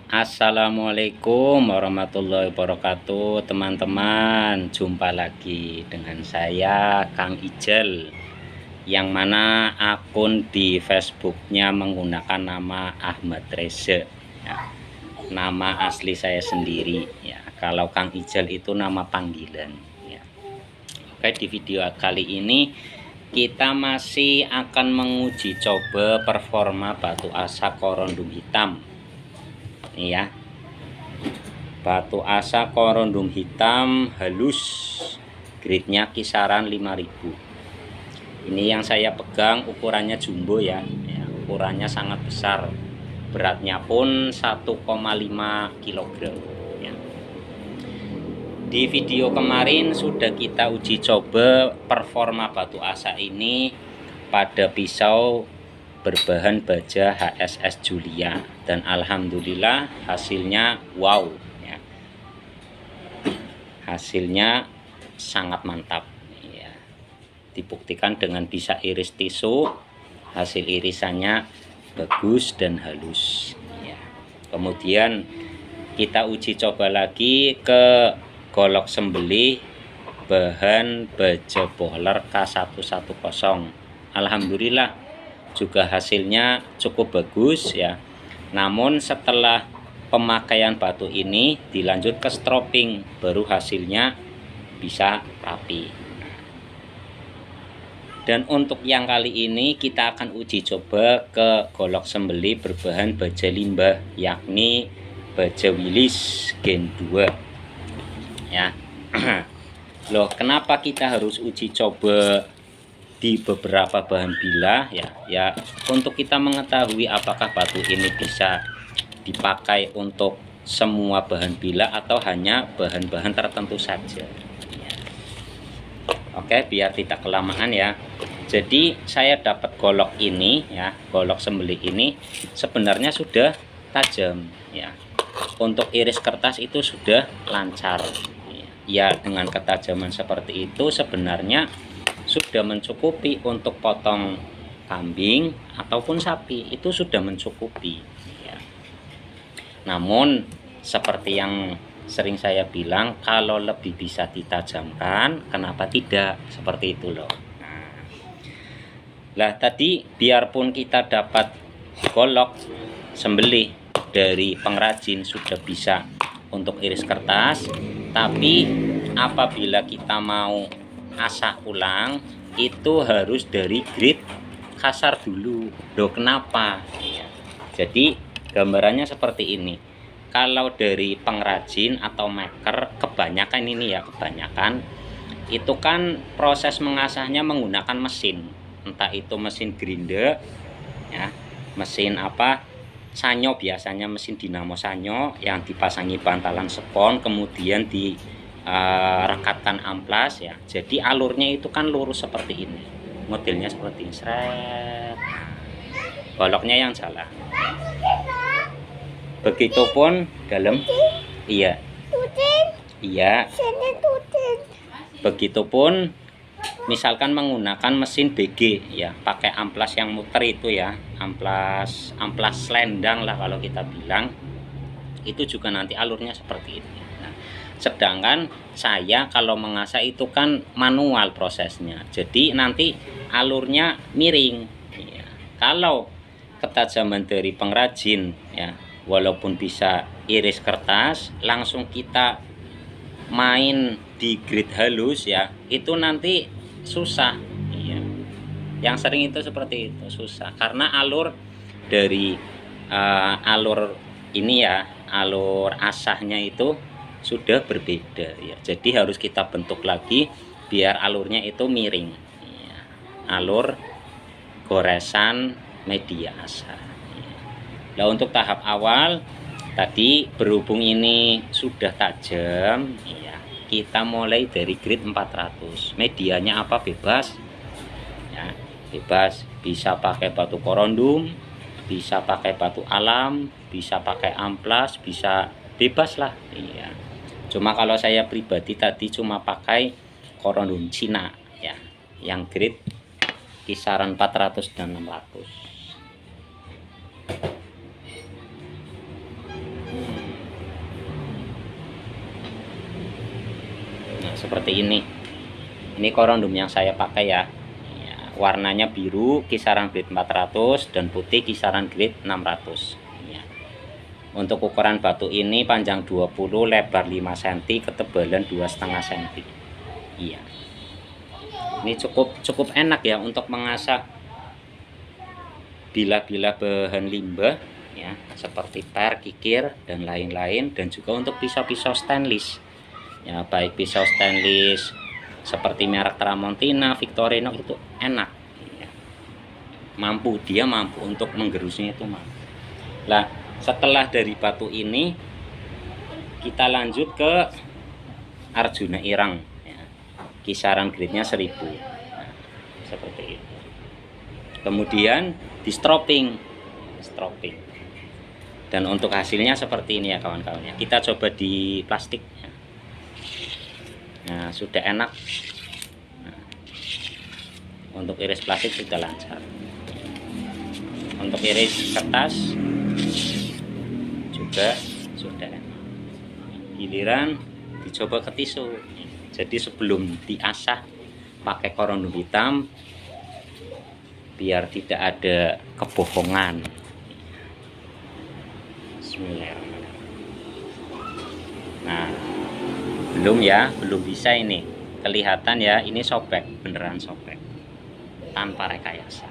Assalamualaikum warahmatullahi wabarakatuh, teman-teman. Jumpa lagi dengan saya Kang Ijel, yang mana akun di Facebooknya menggunakan nama Ahmad Reza ya. Nama asli saya sendiri ya. Kalau Kang Ijel itu nama panggilan ya. Oke, di video kali ini kita masih akan menguji coba performa batu asa korondom hitam. Ini ya, batu asa korondom hitam halus, grade-nya kisaran 5000. Ini yang saya pegang ukurannya jumbo ya, ukurannya sangat besar, beratnya pun 1,5 kg ya. Di video kemarin sudah kita uji coba performa batu asa ini pada pisau berbahan baja HSS Julia, dan alhamdulillah hasilnya wow ya. Hasilnya sangat mantap ya. Dibuktikan dengan bisa iris tisu, hasil irisannya bagus dan halus ya. Kemudian kita uji coba lagi ke golok sembelih bahan baja bohler K110. Alhamdulillah juga hasilnya cukup bagus ya. Namun setelah pemakaian batu ini dilanjut ke stropping, baru hasilnya bisa rapi. Dan untuk yang kali ini kita akan uji coba ke golok sembelih berbahan baja limbah, yakni baja Willis Gen 2 ya. Loh, kenapa kita harus uji coba di beberapa bahan bilah ya, untuk kita mengetahui apakah batu ini bisa dipakai untuk semua bahan bilah atau hanya bahan-bahan tertentu saja ya. Oke, biar tidak kelamaan ya. Jadi saya dapat golok ini ya, golok sembelih ini sebenarnya sudah tajam ya. Untuk iris kertas itu sudah lancar ya. Dengan ketajaman seperti itu sebenarnya sudah mencukupi untuk potong kambing ataupun sapi, itu sudah mencukupi ya. Namun seperti yang sering saya bilang, kalau lebih bisa ditajamkan, kenapa tidak, seperti itu loh. Nah tadi biarpun kita dapat golok sembelih dari pengrajin sudah bisa untuk iris kertas, tapi apabila kita mau asah ulang itu harus dari grade kasar dulu. Loh, kenapa ya? Jadi gambarannya seperti ini. Kalau dari pengrajin atau maker kebanyakan ini ya, kebanyakan itu kan proses mengasahnya menggunakan mesin, entah itu mesin grinder ya, mesin sanyo, biasanya mesin dinamo sanyo yang dipasangi bantalan spons, kemudian di rekatkan amplas ya. Jadi alurnya itu kan lurus seperti ini, modelnya seperti ini, seret, goloknya yang jalan. Begitupun dalam iya begitupun misalkan menggunakan mesin BG ya, pakai amplas yang muter itu ya, amplas selendang lah kalau kita bilang, itu juga nanti alurnya seperti ini. Sedangkan saya kalau mengasah itu kan manual prosesnya, jadi nanti alurnya miring ya. Kalau ketajaman dari pengrajin ya, walaupun bisa iris kertas langsung kita main di grade halus ya, itu nanti susah ya. Yang sering itu seperti itu, susah karena alur dari alur ini ya, alur asahnya itu sudah berbeda ya. Jadi harus kita bentuk lagi biar alurnya itu miring ya. Alur goresan media asa ya. Nah untuk tahap awal tadi, berhubung ini sudah tajam ya, kita mulai dari grade 400. Medianya apa? Bebas ya, bebas, bisa pakai batu korondom, bisa pakai batu alam, bisa pakai amplas, bisa bebas lah iya. Cuma kalau saya pribadi tadi cuma pakai korondom Cina ya, yang grade kisaran 400 dan 600. seperti ini. Ini korondom yang saya pakai ya. Warnanya biru kisaran grade 400 dan putih kisaran grade 600 ya. Untuk ukuran batu ini panjang 20, lebar 5 cm, ketebalan 2,5 cm. Iya. Ini cukup enak ya untuk mengasah bila-bila bahan limbah ya, seperti per, kikir dan lain-lain, dan juga untuk pisau-pisau stainless. Ya, baik pisau stainless seperti merek Tramontina, Victorino itu enak ya. Dia mampu untuk menggerusnya itu mampu. Nah, setelah dari batu ini kita lanjut ke Arjuna Ireng ya. Kisaran grade-nya 1000. Nah, seperti itu. Kemudian di stropping. Dan untuk hasilnya seperti ini ya kawan-kawan ya. Kita coba di plastik ya. Nah, sudah enak. Nah, untuk iris plastik sudah lancar. Untuk iris kertas juga sudah enak. Giliran dicoba ke tisu. Jadi sebelum diasah pakai korondom hitam, biar tidak ada kebohongan. Bismillahirrahmanirrahim. Nah, belum bisa ini. Kelihatan ya, ini sobek, beneran sobek. Tanpa rekayasa.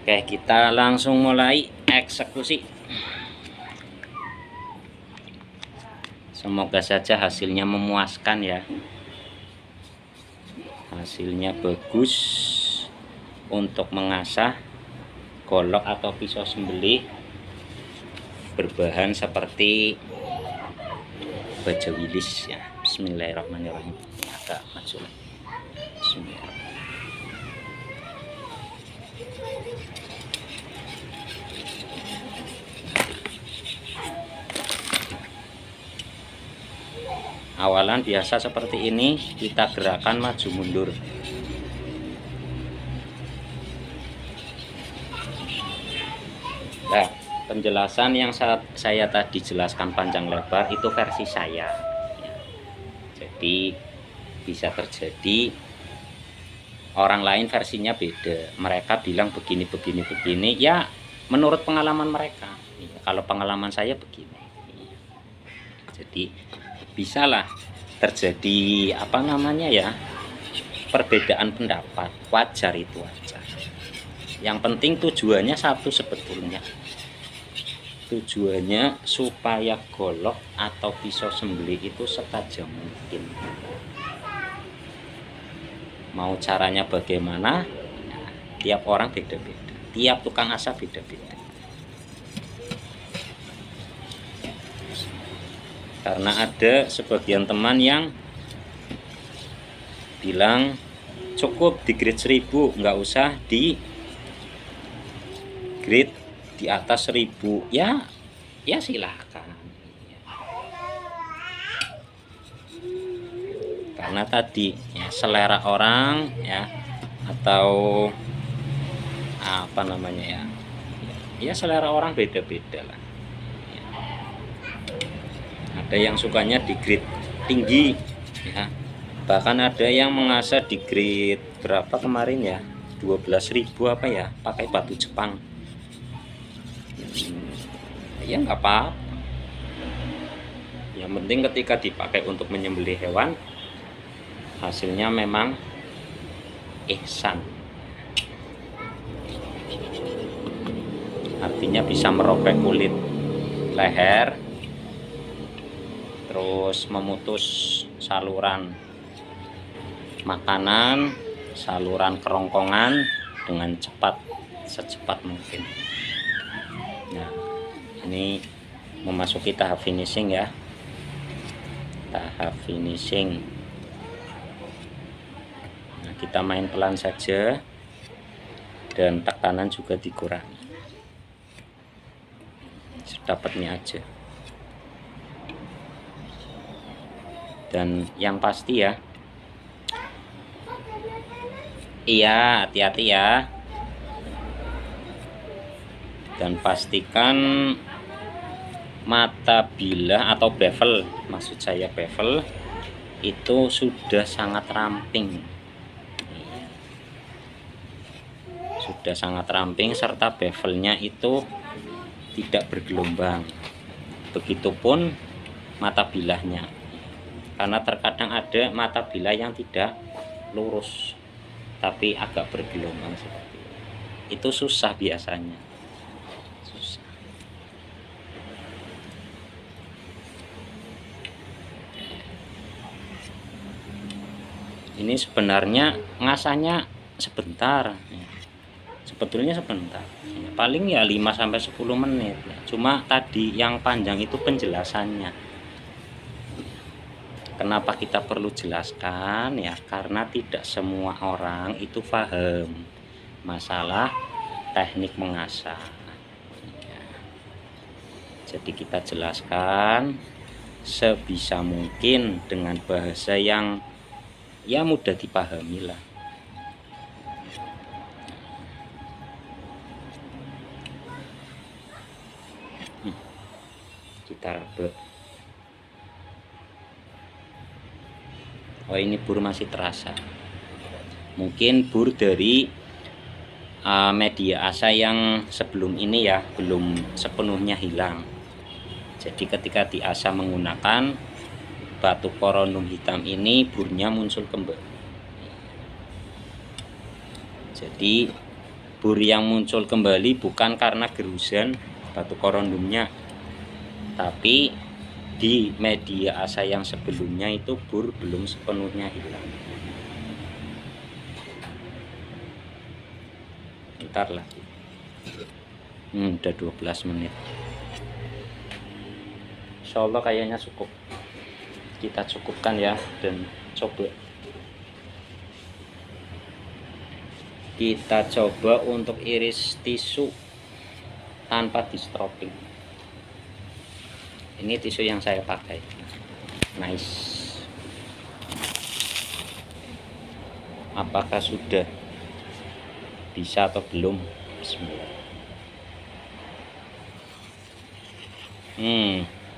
Oke, kita langsung mulai eksekusi. Semoga saja hasilnya memuaskan ya. Hasilnya bagus untuk mengasah golok atau pisau sembelih berbahan seperti baja wilis ya. Bismillahirrahmanirrahim. Agak maju lagi. Bismillahirrahmanirrahim. Awalan biasa seperti ini, kita gerakan maju mundur. Nah, penjelasan yang saya tadi jelaskan panjang lebar itu versi saya ya. Jadi bisa terjadi orang lain versinya beda, mereka bilang begini ya, menurut pengalaman mereka ya. Kalau pengalaman saya begini ya. Jadi bisalah terjadi perbedaan pendapat, wajar itu wajar. Yang penting tujuannya satu sebetulnya. Tujuannya supaya golok atau pisau sembelih itu setajam mungkin. Mau caranya bagaimana? Nah, tiap orang beda-beda. Tiap tukang asah beda-beda. Karena ada sebagian teman yang bilang cukup di grade 1000, nggak usah di grade di atas 1000 ya silakan. Karena tadi ya, selera orang ya, atau ya selera orang beda-beda lah. Ada yang sukanya di grade tinggi ya, bahkan ada yang mengasah di grade berapa kemarin ya, 12.000 apa ya, pakai batu Jepang. Ya nggak apa-apa, yang penting ketika dipakai untuk menyembelih hewan hasilnya memang ihsan, artinya bisa merobek kulit leher, terus memutus saluran makanan, saluran kerongkongan dengan secepat mungkin. Nah, ini memasuki tahap finishing ya, tahap finishing. Nah, kita main pelan saja dan tekanan juga dikurangi sedapatnya aja. Dan yang pasti ya, iya hati-hati ya, dan pastikan mata bilah atau bevel, maksud saya bevel itu sudah sangat ramping, sudah sangat ramping serta bevelnya itu tidak bergelombang. Begitupun mata bilahnya, karena terkadang ada mata bilah yang tidak lurus tapi agak bergelombang seperti itu susah biasanya, susah. Ini sebenarnya ngasahnya sebentar, sebetulnya sebentar, paling ya 5-10 menit. Cuma tadi yang panjang itu penjelasannya. Kenapa kita perlu jelaskan ya, karena tidak semua orang itu paham masalah teknik mengasah ya. Jadi kita jelaskan sebisa mungkin dengan bahasa yang ya mudah dipahami lah. Kita rebut. Oh, ini bur masih terasa. Mungkin bur dari media asa yang sebelum ini ya belum sepenuhnya hilang. Jadi ketika diasah menggunakan batu korundum hitam ini, burnya muncul kembali. Jadi bur yang muncul kembali bukan karena gerusan batu korundumnya, tapi di media asa yang sebelumnya itu bur belum sepenuhnya hilang. Bentar lagi. Udah 12 menit. Insya Allah kayaknya cukup. Kita cukupkan ya, dan kita coba untuk iris tisu tanpa di stropping. Ini tisu yang saya pakai. Nice. Apakah sudah bisa atau belum? Bismillah.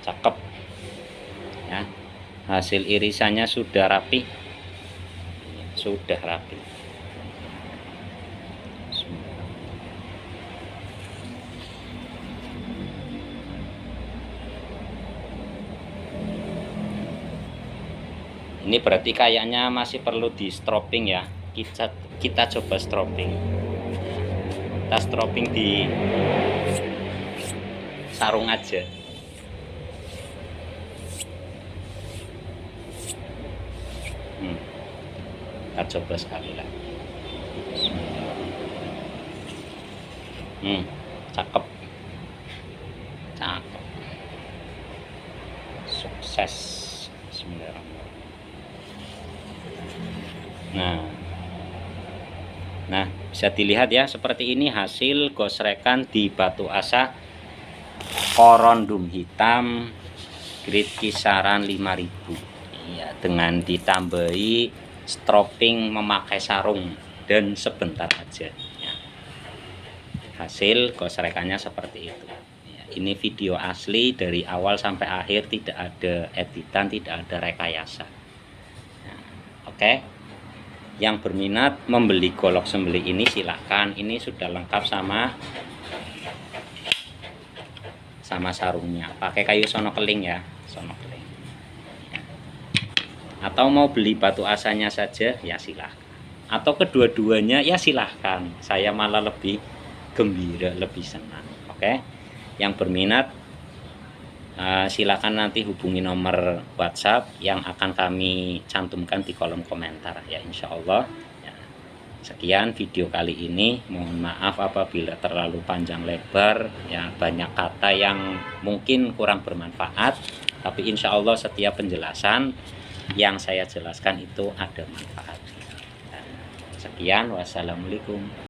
Cakep ya, hasil irisannya sudah rapi, sudah rapi. Ini berarti kayaknya masih perlu di stropping ya. Kita coba stropping. Kita stropping di sarung aja. Kita coba sekali lagi. Cakep, cakep, sukses. Nah, bisa dilihat ya, seperti ini hasil gosrekan di batu asa korundum hitam grade kisaran 5.000 ya, dengan ditambahi stropping memakai sarung dan sebentar aja ya. Hasil gosrekannya seperti itu ya. Ini video asli dari awal sampai akhir, tidak ada editan, tidak ada rekayasa. Oke, yang berminat membeli golok sembelih ini silahkan. Ini sudah lengkap sama sarungnya, pakai kayu sonokeling ya, sonokeling. Atau mau beli batu asanya saja ya silahkan, atau kedua-duanya ya silahkan. Saya malah lebih gembira, lebih senang. Oke, yang berminat silakan nanti hubungi nomor WhatsApp yang akan kami cantumkan di kolom komentar ya, insya Allah ya. Sekian video kali ini, mohon maaf apabila terlalu panjang lebar ya, banyak kata yang mungkin kurang bermanfaat, tapi insya Allah setiap penjelasan yang saya jelaskan itu ada manfaat. Sekian, wassalamualaikum.